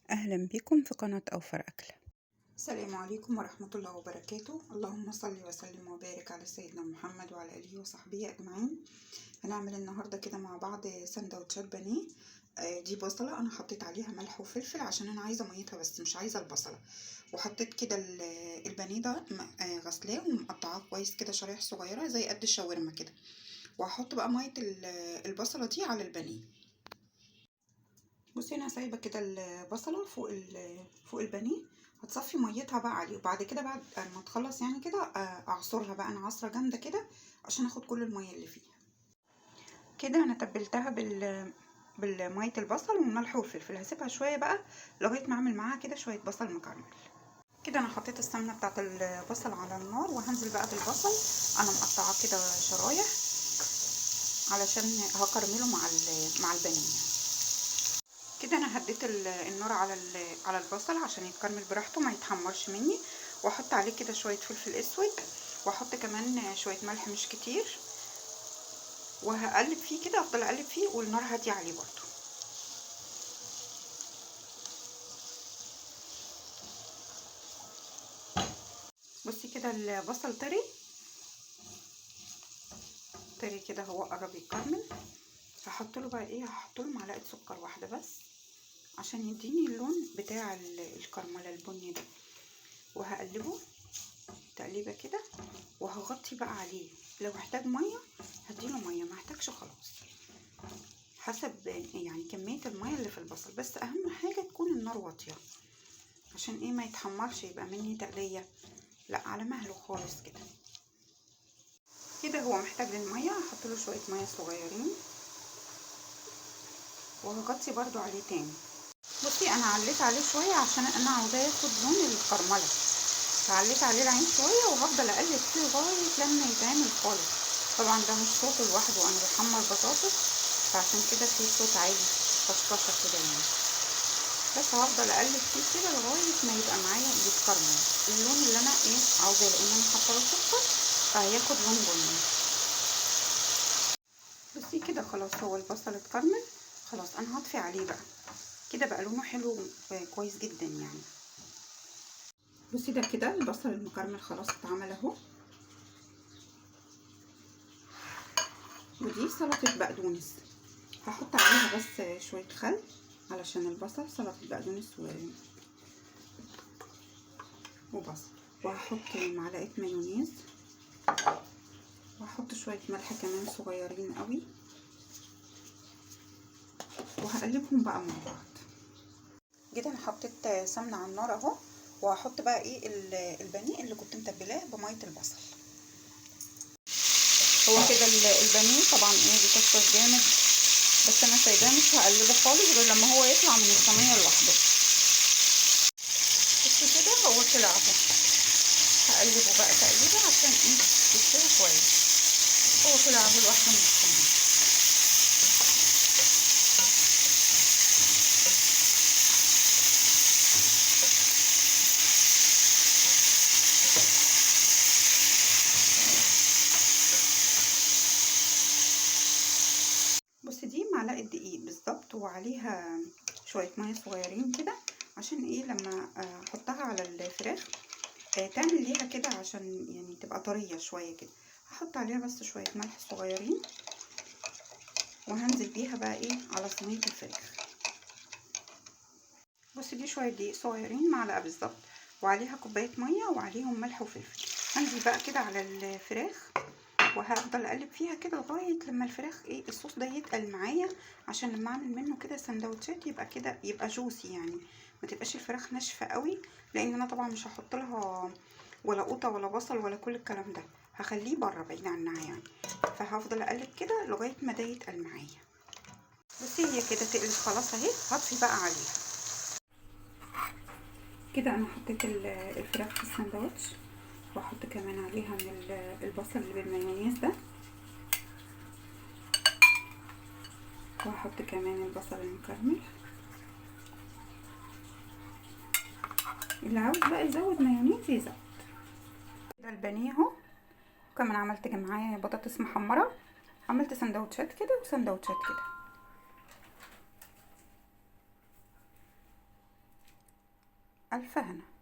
أهلا بكم في قناة أوفر أكل. السلام عليكم ورحمة الله وبركاته. اللهم صل وسلم وبارك على سيدنا محمد وعلى آله وصحبه أجمعين. هنعمل النهاردة كده مع بعض سندوتشات بانيه. دي بصلة أنا حطيت عليها ملح وفلفل عشان أنا عايزة ميتها بس مش عايزة البصلة. وحطيت كده البانيه ده غسلاه ومقطعاه كويس كده شرايح صغيرة زي قد الشاورما كده. وهحط بقى مية البصلة دي على البانيه. بصي انا سايبه كده البصله فوق البانيه. هتصفي ميتها بقى عليه، وبعد كده بعد ما تخلص يعني كده اعصرها بقى انا عصره جامده كده عشان اخد كل الميه اللي فيها. كده انا تبلتها بالميه البصل والملح والفلفل. هسيبها شويه بقى لغايه ما اعمل معاها كده شويه بصل مكرمل. كده انا حطيت السمنه بتاعت البصل على النار، وهنزل بقى بالبصل. انا مقطعاه كده شرايح علشان هكرمله مع البانيه. كده انا هديت النار على البصل عشان يتكرمل براحته ما يتحمرش مني. واحط عليه كده شويه فلفل اسود، واحط كمان شويه ملح مش كتير، وهقلب فيه كده. افضل اقلب فيه والنار هاديه عليه برضو. بصي كده البصل طري كده، هو قرب يتكرمل. هحط له بقى ايه، هحط له معلقه سكر واحده بس عشان يديني اللون بتاع الكرمله البني ده. وهقلبه تقليبه كده، وهغطي بقى عليه. لو احتاج ميه هديله ميه، ما احتاجش خلاص حسب يعني كميه الميه اللي في البصل. بس اهم حاجه تكون النار واطيه عشان ايه ما يتحمرش يبقى مني تقليه، لا على مهله خالص كده. كده هو محتاج للميه، هحط له شويه ميه صغيرين وهغطي برضو عليه تاني. بصي انا عليت عليه شويه عشان انا عاوزاه ياخد لون الكرمله، فعليت عليه العين شويه وهفضل اقلب فيه لغايه لما يتعمل خالص. طبعا ده مش صوته لوحده، انا بحمر بطاطس فعشان كده في صوت عالي طشطشه كده يعني. بس هفضل اقلب فيه كده لغايه ما يبقى معايا يتكرمل اللون اللي انا ايه عاوزاه، لان انا حاطه له سكر فهياخد لون بني. بصي كده خلاص هو البصل اتكرمل خلاص. انا هطفي عليه بقى كده، بقى لونه حلو كويس جدا يعني. بصي ده كده البصل المكرمل خلاص اتعمل اهو. ودي سلطه بقدونس، هحط عليها بس شويه خل علشان البصل سلطه بقدونس وبصل. وهحط معلقه مايونيز، وهحط شويه ملح كمان صغيرين قوي، وهقلبهم بقى مع بعض. كده انا حطيت سمنه على النار اهو، وهحط بقى ايه البانيه اللي كنت متبلاه بميه البصل. هو كده البانيه طبعا ايه بيطشش جامد، بس انا سايباه مش هقلبه خالص غير لما هو يطلع من الصينيه لوحده. بصوا كده هو طلع اهو. هقلبه بقى تقليبه عشان ايه يستوي كويس. هو طلع اهو لوحده من الصينيه. بص دي معلقه دقيق بالظبط، وعليها شويه ميه صغيرين كده عشان ايه لما احطها على الفراخ تعمل ليها كده عشان يعني تبقى طريه شويه كده. هحط عليها بس شويه ملح صغيرين، وهنزل بيها بقى ايه على صينيه الفراخ. بصي دي شويه دقيق صغيرين معلقه بالظبط، وعليها كوبايه ميه وعليهم ملح وفلفل. هنزل بقى كده على الفراخ وهفضل اقلب فيها كده لغايه لما الفراخ ايه الصوص ده يتقل معايا، عشان لما اعمل منه كده سندوتشات يبقى كده يبقى جوسي يعني، ما تبقاش الفراخ ناشفه قوي. لان انا طبعا مش هحط لها ولا قوطه ولا بصل ولا كل الكلام ده، هخليه بره بعيد عنها يعني. فهفضل اقلب كده لغايه ما ده يتقل معايا. بصي هي كده تقلت خلاص اهي، هطفي بقى عليها. كده انا حطيت الفراخ في الساندوتش، واحط كمان عليها من البصل اللي بالمايونيز ده، وهحط كمان البصل المكرمل. اللي عاوز بقى يزود مايونيز يزود. كده البانيه اهو، كمان عملت معاه بطاطس محمره. عملت سندوتشات كده وسندوتشات كده. ألف هنا.